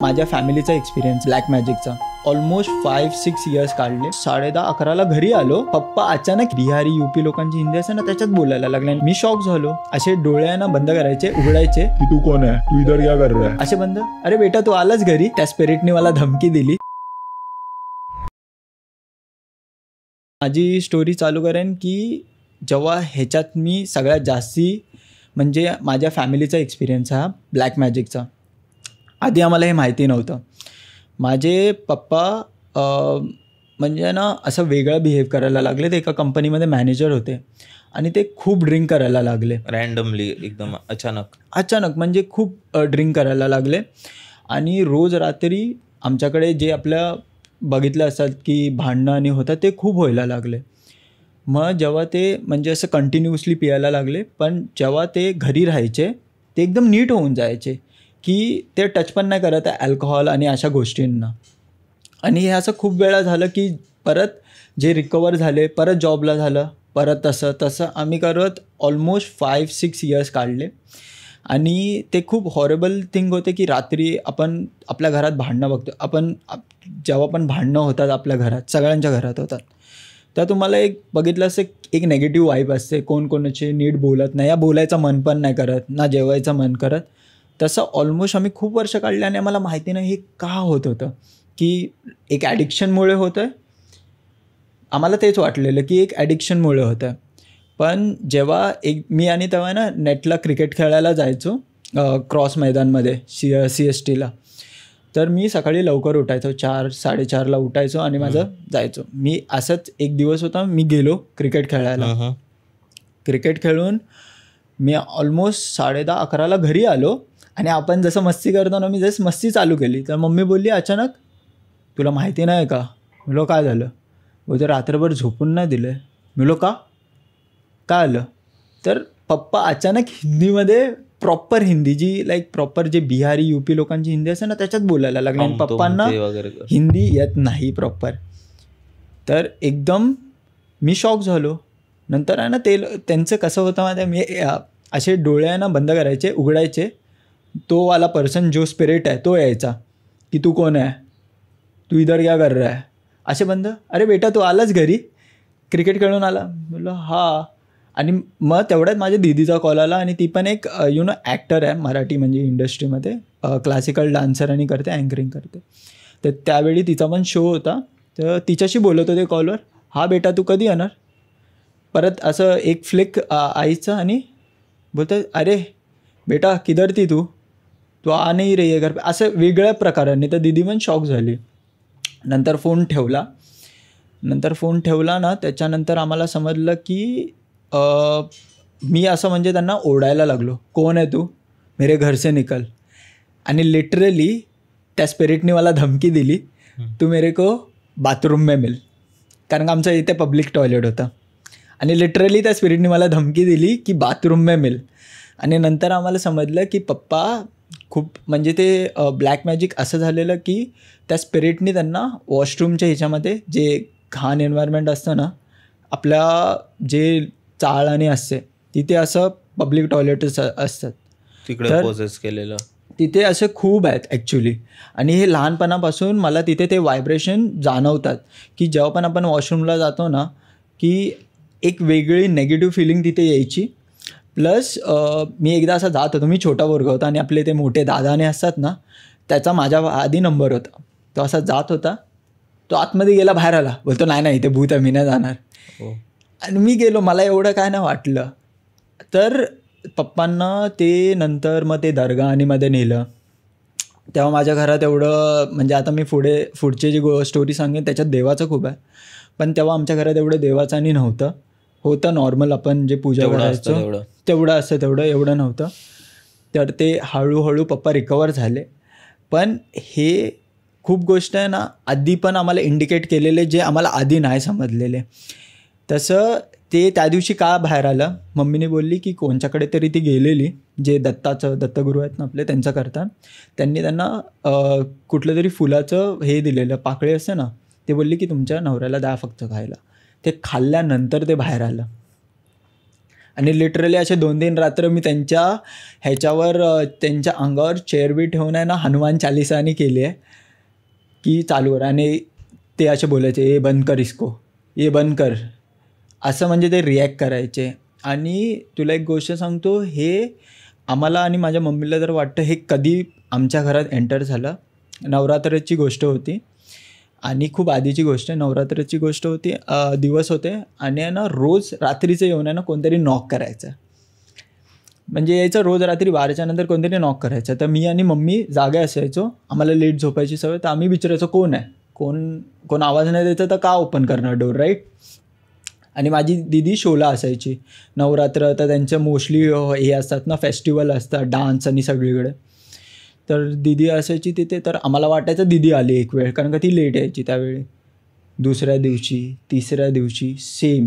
माझ्या फॅमिलीचा experience black मॅजिकचा almost 5-6 years काढले. 10:30-11ला घरी आलो. पप्पा अचानक बिहारी युपी लोकांची हिंदी असं ना त्याच्यात बोलायला लागले. मी शॉक झालो. असे डोळे ना बंद करायचे, उघडायचे की तू कोण आहे, तू इधर क्या कर रहा है, असे बंद. अरे बेटा तू आलाच घरी. त्या स्पिरिटने मला धमकी दिली. माझी स्टोरी चालू करेन की जेव्हा ह्याच्यात मी सगळ्यात जास्ती म्हणजे माझ्या फॅमिलीचा एक्सपिरियन्स हा ब्लॅक मॅजिकचा. आधी आम्हाला हे माहिती नव्हतं. माझे पप्पा म्हणजे ना असं वेगळं बिहेव करायला लागले. ते एका कंपनीमध्ये मॅनेजर होते आणि ते खूप ड्रिंक करायला लागले. रँडमली एकदम अचानक म्हणजे खूप ड्रिंक करायला लागले. आणि रोज रात्री आमच्याकडे जे आपल्या बघितलं असतात की भांडणं आणि होतात ते खूप व्हायला लागले. मग जेव्हा ते म्हणजे असं कंटिन्युअसली पियायला लागले, पण जेव्हा ते घरी राहायचे ते एकदम नीट होऊन जायचे की ते टच पण नाही करत आहे अल्कोहॉल आणि अशा गोष्टींना. आणि हे असं खूप वेळा झालं की परत जे रिकवर झाले परत जॉबला झालं, परत तसं आम्ही करत ऑलमोस्ट 5-6 इयर्स काढले. आणि ते खूप हॉरेबल थिंग होते की रात्री आपण आपल्या घरात भांडणं बघतो. जेव्हा पण भांडणं होतात आपल्या घरात, सगळ्यांच्या घरात होतात, तर तुम्हाला एक बघितलं असं एक नेगेटिव्ह वाईब असते. कोण कोणाचे नीट बोलत नाही, या बोलायचं मन पण नाही करत, ना जेवायचं मन करत. तसं ऑलमोस्ट आम्ही खूप वर्ष काढले आणि आम्हाला माहिती नाही हे का होत होतं, की एक ॲडिक्शनमुळे होतं आहे. आम्हाला तेच वाटलेलं की एक ॲडिक्शनमुळे होतं आहे. पण जेव्हा मी आणि तेव्हा ना नेटला क्रिकेट खेळायला जायचो क्रॉस मैदानमध्ये CSTला. तर मी सकाळी लवकर उठायचो, 4-4:30ला उठायचो आणि माझं जायचो. मी असंच एक दिवस होता, मी गेलो क्रिकेट खेळायला. क्रिकेट खेळून मी ऑलमोस्ट 10:30-11ला घरी आलो. आणि आपण जसं मस्ती करतो ना, मी जस्ट मस्ती चालू केली तर मम्मी बोलली अचानक, तुला माहिती नाही का? म्हणलो काय झालं? बोलतो रात्रभर झोपून नाही दिलं. म्हणलो का काय आलं? तर पप्पा अचानक हिंदीमध्ये प्रॉपर हिंदी जी प्रॉपर जे बिहारी युपी लोकांची हिंदी असते ना त्याच्यात बोलायला लागले. आणि पप्पांना हिंदी येत नाही प्रॉपर. तर एकदम मी शॉक झालो. नंतर आहे ना त्यांचं कसं होतं माहिती आहे, मी असे डोळे आहे ना बंद करायचे, उघडायचे, तो वाला पर्सन जो स्पिरिट आहे तो यायचा की तू कोण आहे, तू इधर क्या कर रहा है, असे बंद. अरे बेटा तू आलाच घरी, क्रिकेट खेळून आला. बोललो हा. आणि मग तेवढ्यात माझ्या दीदीचा कॉल आला आणि ती पण एक ॲक्टर आहे मराठी म्हणजे इंडस्ट्रीमध्ये, क्लासिकल डान्सर आणि करते, अँकरिंग करते. तर त्यावेळी तिचा पण शो होता. तर तिच्याशी बोलत होते कॉलवर. हा बेटा तू कधी येणार? परत असं एक फ्लिक आईचं आणि बोलतं अरे बेटा किधर थी तू आ नाही रही आहे घर पे, असं वेगळ्या प्रकाराने. तर दीदी पण शॉक झाली. नंतर फोन ठेवला ना, त्याच्यानंतर आम्हाला समजलं की मी असं म्हणजे त्यांना ओरडायला लागलो, कोण आहे तू, मेरे घर से निकल. आणि लिटरली त्या स्पिरिटने मला धमकी दिली, तू मेरे को बाथरूम में मिल. कारण का आमच्या इथे पब्लिक टॉयलेट होतं. आणि लिटरली त्या स्पिरिटने मला धमकी दिली की बाथरूम में मिल. आणि नंतर आम्हाला समजलं की पप्पा खूप म्हणजे ते ब्लॅक मॅजिक असं झालेलं की त्या स्पिरिटने त्यांना वॉशरूमच्या ह्याच्यामध्ये जे घाण एन्व्हायरमेंट असतं ना, आपल्या जे चाळ आणि असते तिथे असं पब्लिक टॉयलेट्स असतात तिकडे पोसेस केलेलं, तिथे असे खूप आहेत ॲक्च्युली. आणि हे लहानपणापासून मला तिथे ते व्हायब्रेशन जाणवतात की जेव्हा पण आपण वॉशरूमला जातो ना की एक वेगळी नेगेटिव्ह फिलिंग तिथे यायची. प्लस मी एकदा असा जात होतो, मी छोटा वर्ग होता आणि आपले ते मोठे दादाने असतात ना, त्याचा माझ्या आधी नंबर होता. तो असा जात होता, तो आतमध्ये गेला, बाहेर आला, बोलतो नाही इथे भूत आहे, मी नाही जाणार. आणि मी गेलो, मला एवढं काय नाही वाटलं. तर पप्पांना ते नंतर मग ते दर्गा आणि मध्ये नेलं. तेव्हा माझ्या घरात एवढं म्हणजे आता मी पुढची जी स्टोरी सांगेन त्याच्यात देवाचं खूप आहे, पण तेव्हा आमच्या घरात एवढं देवाचं आणि नव्हतं. होतं नॉर्मल आपण जे पूजा करायचो तेवढं असतं, एवढं नव्हतं. तर ते हळूहळू पप्पा रिकवर झाले. पण हे खूप गोष्ट आहे ना आधी पण आम्हाला इंडिकेट केलेले जे आम्हाला आधी नाही समजलेले. तसं ते त्या दिवशी का बाहेर आलं, मम्मीने बोलली की कोणच्याकडे तरी ती गेलेली, जे दत्तगुरू आहेत ना आपले, त्यांचं करता. त्यांनी त्यांना कुठलं तरी फुलाचं हे दिलेलं, पाकळी असते ना, ते बोलली की तुमच्या नवऱ्याला द्या फक्त खायला. ते खाल्ल्यानंतर ते बाहेर आलं. आणि लिटरली असे 2-3 रात्र मी त्यांच्या ह्याच्यावर त्यांच्या अंगावर चेअरबी ठेवून आहे ना हनुमान चालिसानी केली आहे की चालू कर. आणि ते असे बोलायचे ये बंद कर इसको, ये बंद कर, असं म्हणजे ते रिॲक्ट करायचे. आणि तुला एक गोष्ट सांगतो, हे आम्हाला आणि माझ्या मम्मीला तर वाटतं हे कधी आमच्या घरात एंटर झालं. नवरात्राची गोष्ट होती आणि खूप आधीची गोष्ट आहे. नवरात्राची गोष्ट होती, दिवस होते आणि आहे ना रोज रात्रीचं येऊन आहे ना कोणतरी नॉक करायचं. म्हणजे यायचं रोज रात्री 12च्या नंतर कोणतरी नॉक करायचं. तर मी आणि मम्मी जागे असायचो, आम्हाला लेट झोपायची सवय. तर आम्ही विचारायचो कोण आहे, कोण आवाज नाही द्यायचा तर का ओपन करणार डोर, राईट. आणि माझी दीदी शोला असायची. नवरात्र तर त्यांचं मोस्टली हे असतात ना, फेस्टिवल असतात, डान्स आणि सगळीकडे. तर दीदी असायची तिथे. तर आम्हाला वाटायचं दीदी आली एक वेळ, कारण का ती लेट यायची त्यावेळी. दुसऱ्या दिवशी, तिसऱ्या दिवशी सेम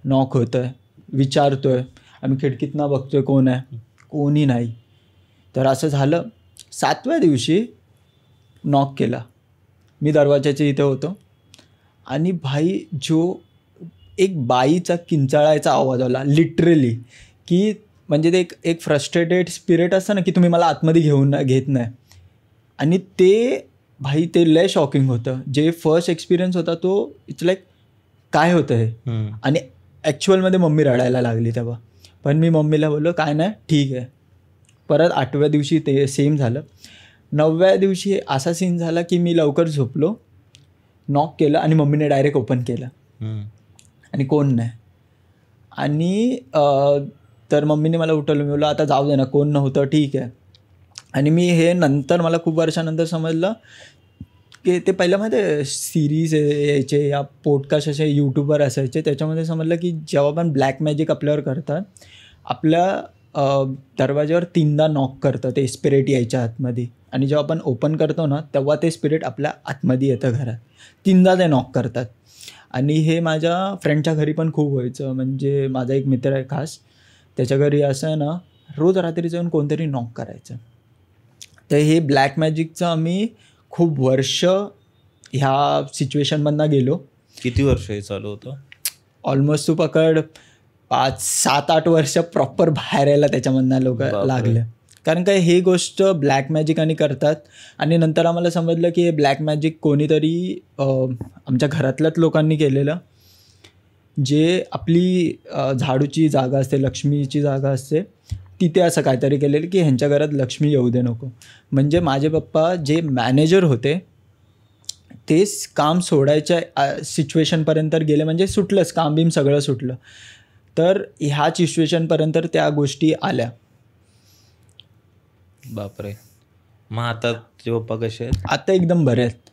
नॉक होतं आहे, विचारतो आहे. आम्ही खिडकीतनं बघतो आहे कोण आहे, कोणी नाही. तर असं झालं. 7व्या दिवशी नॉक केला. मी दरवाजाच्या इथे होतो आणि भाई जो एक बाईचा किंचाळायचा आवाज आला लिटरली, की म्हणजे ते एक फ्रस्ट्रेटेड स्पिरिट असतं ना, की तुम्ही मला आतमध्ये घेत नाही. आणि ते भाई ते लय शॉकिंग होतं. जे फर्स्ट एक्सपिरियन्स होता तो इट्स लाईक काय होतं हे. आणि ॲक्च्युअलमध्ये मम्मी रडायला लागली तेव्हा. पण मी मम्मीला बोललो काय नाही ठीक आहे. परत 8व्या दिवशी ते सेम झालं. 9व्या दिवशी असा सीन झाला की मी लवकर झोपलो, नॉक केलं आणि मम्मीने डायरेक्ट ओपन केलं आणि कोण नाही. आणि तर मम्मीने मला उठवलं. मी बोललो आता जाऊ दे ना, कोण नव्हतं ठीक आहे. आणि मी हे नंतर मला खूप वर्षानंतर समजलं की ते पहिलं माहिती आहे सिरीज यायचे या पॉडकास्ट असे यूट्यूबवर असायचे, त्याच्यामध्ये समजलं की जेव्हा पण ब्लॅक मॅजिक आपल्यावर करतात, आपल्या दरवाज्यावर 3दा नॉक करतं ते स्पिरिट यायच्या आतमध्ये. आणि जेव्हा आपण ओपन करतो ना तेव्हा ते स्पिरिट आपल्या आतमध्ये येतं घरात. 3दा ते नॉक करतात. आणि हे माझ्या फ्रेंडच्या घरी पण खूप व्हायचं. म्हणजे माझा एक मित्र आहे खास, त्याच्या घरी असं आहे ना रोज रात्री जाऊन कोणतरी नॉक करायचं. तर हे ब्लॅक मॅजिकचं आम्ही खूप वर्ष ह्या सिच्युएशनमधनं गेलो. किती वर्ष हे चालू होतं? ऑलमोस्ट तू पकड 5-7-8 वर्ष प्रॉपर बाहेर यायला त्याच्यामधनं लोक लागले. कारण काय हे गोष्ट ब्लॅक मॅजिकाने करतात. आणि नंतर आम्हाला समजलं की हे ब्लॅक मॅजिक कोणीतरी आमच्या घरातल्याच लोकांनी केलेलं, जे आपली झाडूची जागा असते, लक्ष्मीची जागा असते, तिथे असं काहीतरी केलेलं की ह्यांच्या घरात लक्ष्मी येऊ दे नको. म्हणजे माझे पप्पा जे मॅनेजर होते तेच काम सोडायच्या सिच्युएशनपर्यंत गेले. म्हणजे सुटलंच काम बीम सगळं सुटलं. तर ह्या सिच्युएशनपर्यंत त्या गोष्टी आल्या. बापरे. मग आता तुझे पप्पा कसे आहेत? आता एकदम बरे आहेत.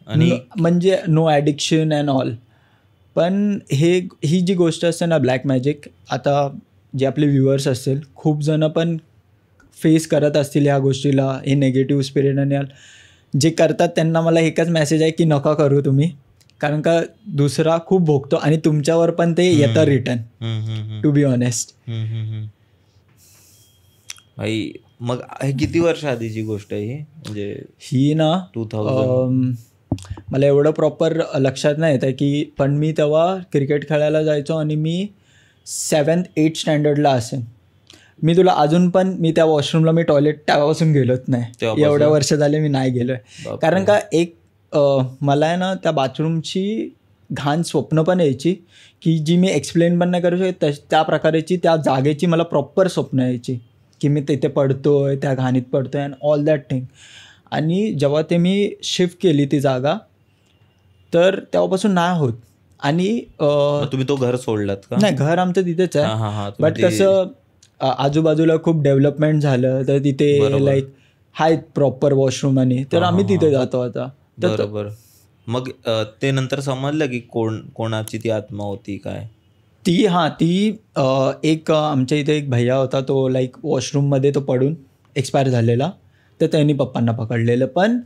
आणि म्हणजे नो ॲडिक्शन अँड ऑल. पण ही जी गोष्ट असते ना ब्लॅक मॅजिक, आता जे आपले व्ह्युअर्स असतील खूप जणं पण फेस करत असतील ह्या गोष्टीला, हे नेगेटिव्ह स्पिरिट. आणि जे करतात त्यांना मला एकच मेसेज आहे की नका करू तुम्ही, कारण का दुसरा खूप भोगतो आणि तुमच्यावर पण ते येतं रिटर्न, टू बी ऑनेस्ट. भाई मग हे किती वर्ष आधीची गोष्ट आहे ही? म्हणजे ही ना 2000 मला एवढं प्रॉपर लक्षात नाही येत आहे की, पण मी तेव्हा क्रिकेट खेळायला जायचो आणि मी 7th-8th स्टँडर्डला असेल. मी तुला अजून पण मी त्या वॉशरूमला मी टॉयलेट त्यापासून गेलोच नाही. एवढ्या वर्ष झाले मी नाही गेलो आहे. कारण का एक मला आहे ना त्या बाथरूमची घाण स्वप्न पण यायची की जी मी एक्सप्लेन पण नाही करू शकत. त्या प्रकारेची त्या जागेची मला प्रॉपर स्वप्न यायची की मी तिथे पडतोय, त्या घाणीत पडतोय अँड ऑल दॅट थिंग. आणि जेव्हा ते मी शिफ्ट केली ती जागा, तर तेव्हापासून नाही होत. आणि तुम्ही तो घर सोडलात का? नाही, घर आमचं तिथेच आहे. बट कसं आजूबाजूला खूप डेव्हलपमेंट झालं तर तिथे लाईक आहेत प्रॉपर वॉशरूम आणि तर आम्ही तिथे जातो आता. बरोबर. मग ते नंतर समजलं की कोणाची ती आत्मा होती काय? ती एक आमच्या इथे एक भैया होता, तो लाईक वॉशरूममध्ये तो पडून एक्सपायर झालेला. तर त्यांनी पप्पांना पकडलेलं. पण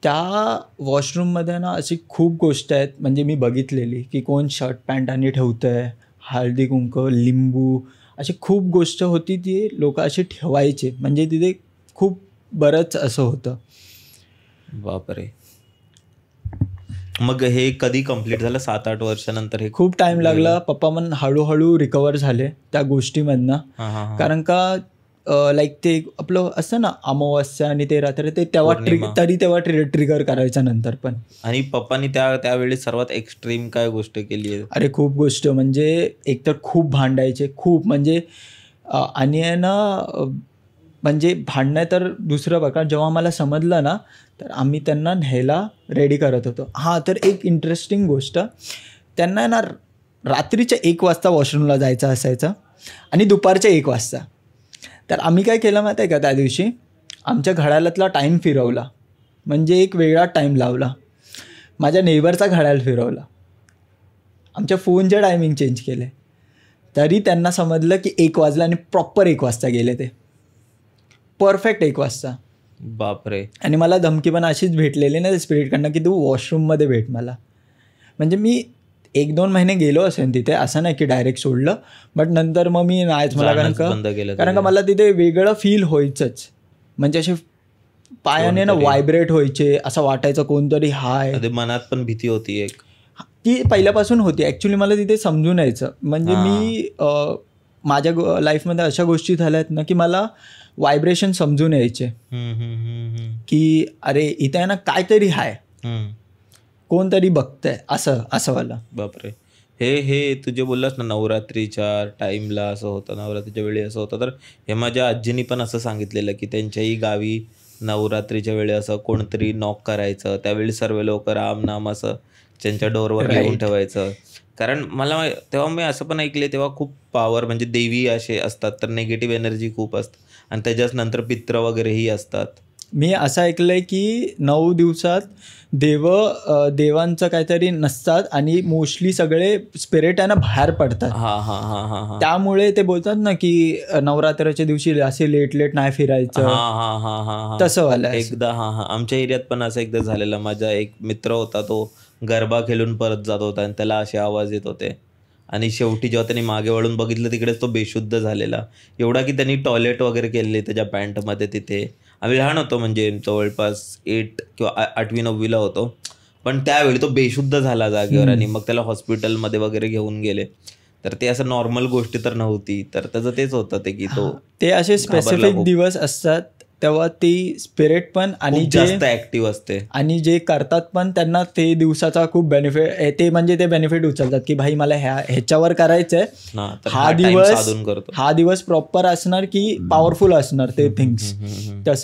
त्या वॉशरूममध्ये ना अशी खूप गोष्ट आहेत म्हणजे मी बघितलेली की कोण शर्ट पॅन्ट आणि ठेवतं आहे, हळदी कुंकू, लिंबू, अशी खूप गोष्ट होती ती लोक अशी ठेवायचे. म्हणजे तिथे खूप बरंच असं होतं. बापरे. मग हे कधी कम्प्लीट झालं? 7-8 वर्षानंतर हे? खूप टाइम लागला. पप्पा पण हळूहळू रिकवर झाले त्या गोष्टीमधनं. कारण का लाईक ते आपलं असतं ना अमावस्या आणि ते रात्र ते तेव्हा तेव्हा ट्रिगर करायच्या नंतर पण. आणि पप्पानी त्यावेळी सर्वात एक्स्ट्रीम काय गोष्ट केली आहे? अरे खूप गोष्ट, म्हणजे एकतर खूप भांडायचे खूप, म्हणजे आणि आहे ना म्हणजे भांडणं तर दुसरं बघा. जेव्हा मला समजलं ना तर आम्ही त्यांना न्यायला रेडी करत होतो. हां, तर एक इंटरेस्टिंग गोष्ट, त्यांना ना रात्रीच्या 1 वाजता वॉशरूमला जायचं असायचं आणि दुपारच्या 1 वाजता. तर आम्ही काय केलं माहिती आहे का, त्या दिवशी आमच्या घड्याळातला टाईम फिरवला, म्हणजे एक वेगळा टाईम लावला. माझ्या नेबरचा घड्याळ फिरवला, आमच्या फोनचे टायमिंग चेंज केले, तरी त्यांना समजलं की 1 वाजला आणि प्रॉपर 1 वाजता गेले ते, परफेक्ट 1 वाजता. बापरे. आणि मला धमकी पण अशीच भेटलेली ना स्पिरिटकडनं की तू वॉशरूममध्ये भेट मला. म्हणजे मी 1-2 महिने गेलो असेल तिथे, असं नाही की डायरेक्ट सोडलं, बट नंतर मग मी नाहीच मला, कारण का मला तिथे वेगळं फील व्हायचंच. म्हणजे असे पायाने ना व्हायब्रेट व्हायचे, असं वाटायचं कोणतरी हाय. मनात पण भीती होती एक, ती पहिल्यापासून होती ॲक्च्युली. मला तिथे समजून यायचं, म्हणजे मी माझ्या लाईफमध्ये अशा गोष्टी झाल्यात ना की मला व्हायब्रेशन समजून यायचे की अरे इथे आहे ना काहीतरी हाय, कोणतरी बघतंय, असं वाला. बापरे. हे तुझे बोललास ना नवरात्रीच्या टाईमला असं होतं, नवरात्रीच्या वेळी असं होतं, तर हे माझ्या आजीनी पण असं सांगितलेलं की त्यांच्याही गावी नवरात्रीच्या वेळी असं कोणतरी नॉक करायचं, त्यावेळी सर्व लोक राम नाम असं त्यांच्या डोरवर लिहून ठेवायचं. कारण मला तेव्हा मी असं पण ऐकले, तेव्हा खूप पॉवर, म्हणजे देवी असे असतात तर निगेटिव्ह एनर्जी खूप असतात आणि त्याच्याच नंतर पित्र वगैरेही असतात. मी असं ऐकलंय की 9 दिवसात देवांचं काहीतरी नसतात आणि मोस्टली सगळे स्पिरिट आहे ना बाहेर पडतात. त्यामुळे ते बोलतात ना की नवरात्राच्या दिवशी असे लेट नाही फिरायचं, तसं वाला. एकदा आमच्या एरियात पण असं एकदा झालेलं. माझा एक मित्र होता, तो गरबा खेळून परत जात होता आणि त्याला असे आवाज येत होते आणि शेवटी जेव्हा त्यांनी मागे वळून बघितलं तिकडेच तो बेशुद्ध झालेला. एवढा की त्यांनी टॉयलेट वगैरे केले त्याच्या पॅन्टमध्ये तिथे. आम्ही लहान होतो, म्हणजे जवळपास 8 किंवा 8वी-9वीला होतो, पण त्यावेळी तो बेशुद्ध झाला जागेवर आणि मग त्याला हॉस्पिटलमध्ये वगैरे घेऊन गेले. तर ते असं नॉर्मल गोष्टी तर नव्हती. तर त्याचं तेच होतं की ते असे स्पेसिफिक दिवस असतात तेव्हा ती स्पिरिट पण आणि जास्त ऍक्टिव्ह असते आणि जे करतात पण त्यांना ते दिवसाचा खूप बेनिफिट, ते म्हणजे ते बेनिफिट उचलतात की भाई मला ह्याच्यावर करायचंय, हा दिवस प्रॉपर असणार की पॉवरफुल असणार ते थिंग्स, तसं.